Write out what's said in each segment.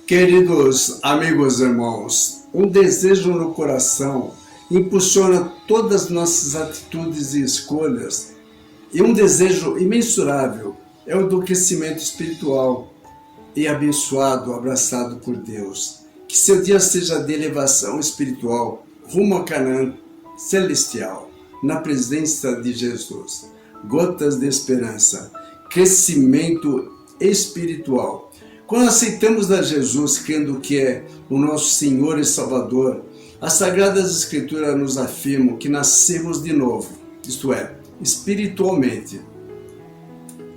Queridos amigos e irmãos, um desejo no coração impulsiona todas as nossas atitudes e escolhas, e um desejo imensurável é o do crescimento espiritual e abençoado, abraçado por Deus. Que seu dia seja de elevação espiritual rumo a Canaã celestial, na presença de Jesus. Gotas de esperança, crescimento espiritual. Quando aceitamos a Jesus, crendo que é o nosso Senhor e Salvador, as Sagradas Escrituras nos afirmam que nascemos de novo, isto é, espiritualmente.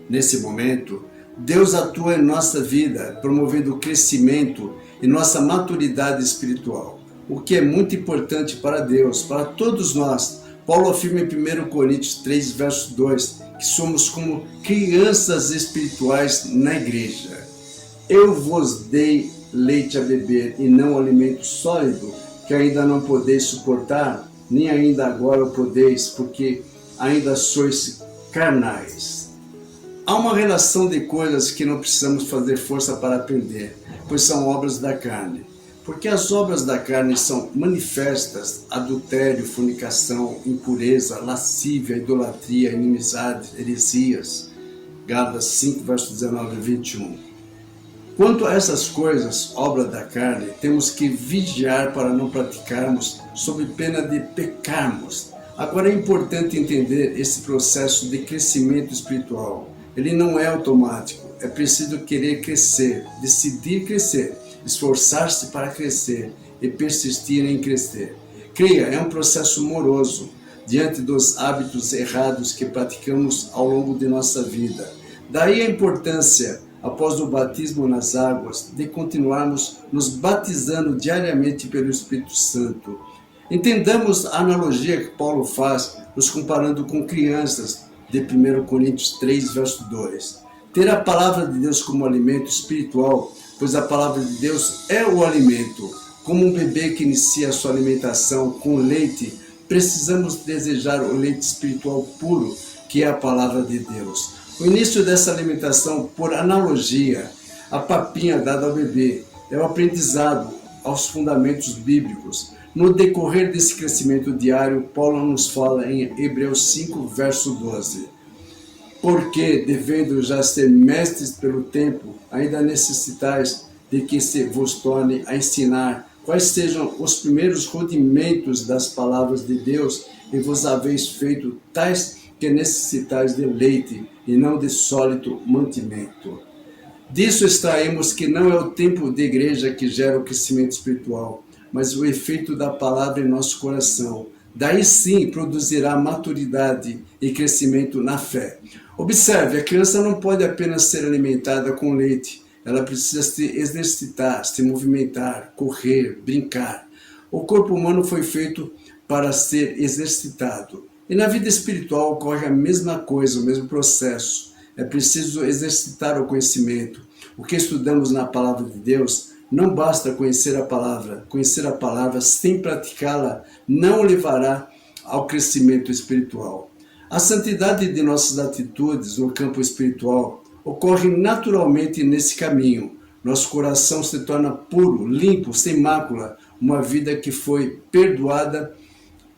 Nesse momento, Deus atua em nossa vida, promovendo o crescimento e nossa maturidade espiritual, o que é muito importante para Deus, para todos nós. Paulo afirma em 1 Coríntios 3, verso 2, que somos como crianças espirituais na igreja. Eu vos dei leite a beber e não alimento sólido, que ainda não podeis suportar, nem ainda agora o podeis, porque ainda sois carnais. Há uma relação de coisas que não precisamos fazer força para aprender, pois são obras da carne. Porque as obras da carne são manifestas: adultério, fornicação, impureza, lascívia, idolatria, inimizade, heresias. Gálatas 5, verso 19 e 21. Quanto a essas coisas, obra da carne, temos que vigiar para não praticarmos, sob pena de pecarmos. Agora é importante entender esse processo de crescimento espiritual. Ele não é automático, é preciso querer crescer, decidir crescer, esforçar-se para crescer e persistir em crescer. Creia, é um processo moroso, diante dos hábitos errados que praticamos ao longo de nossa vida. Daí a importância, após o batismo nas águas, de continuarmos nos batizando diariamente pelo Espírito Santo. Entendamos a analogia que Paulo faz, nos comparando com crianças, de 1 Coríntios 3, verso 2. Ter a palavra de Deus como alimento espiritual, pois a palavra de Deus é o alimento. Como um bebê que inicia a sua alimentação com leite, precisamos desejar o leite espiritual puro, que é a palavra de Deus. O início dessa alimentação, por analogia, a papinha dada ao bebê, é o aprendizado aos fundamentos bíblicos. No decorrer desse crescimento diário, Paulo nos fala em Hebreus 5, verso 12. Porque, devendo já ser mestres pelo tempo, ainda necessitais de que se vos torne a ensinar quais sejam os primeiros rudimentos das palavras de Deus, e vos haveis feito tais que necessitais de leite e não de sólido mantimento. Disso extraímos que não é o tempo de igreja que gera o crescimento espiritual, mas o efeito da palavra em nosso coração. Daí sim produzirá maturidade e crescimento na fé. Observe, a criança não pode apenas ser alimentada com leite, ela precisa se exercitar, se movimentar, correr, brincar. O corpo humano foi feito para ser exercitado. E na vida espiritual ocorre a mesma coisa, o mesmo processo. É preciso exercitar o conhecimento. O que estudamos na palavra de Deus, não basta conhecer a palavra sem praticá-la não levará ao crescimento espiritual. A santidade de nossas atitudes no campo espiritual ocorre naturalmente nesse caminho. Nosso coração se torna puro, limpo, sem mácula, uma vida que foi perdoada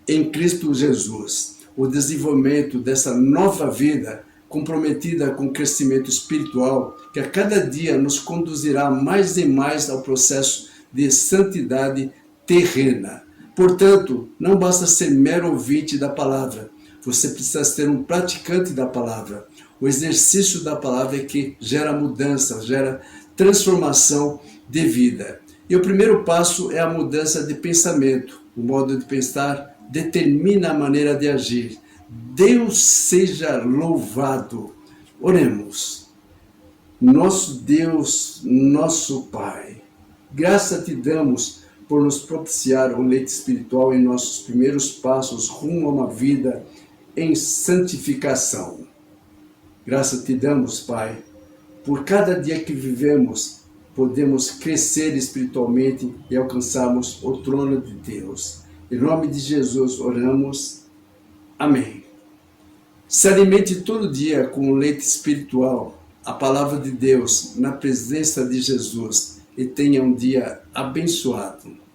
em Cristo Jesus. O desenvolvimento dessa nova vida, comprometida com o crescimento espiritual, que a cada dia nos conduzirá mais e mais ao processo de santidade terrena. Portanto, não basta ser mero ouvinte da palavra, você precisa ser um praticante da palavra. O exercício da palavra é que gera mudança, gera transformação de vida. E o primeiro passo é a mudança de pensamento. O modo de pensar determina a maneira de agir. Deus seja louvado. Oremos. Nosso Deus, nosso Pai, graça te damos por nos propiciar o leite espiritual em nossos primeiros passos rumo a uma vida em santificação. Graça te damos, Pai, por cada dia que vivemos, podemos crescer espiritualmente e alcançarmos o trono de Deus. Em nome de Jesus oramos. Amém. Se alimente todo dia com o leite espiritual, a palavra de Deus, na presença de Jesus, e tenha um dia abençoado.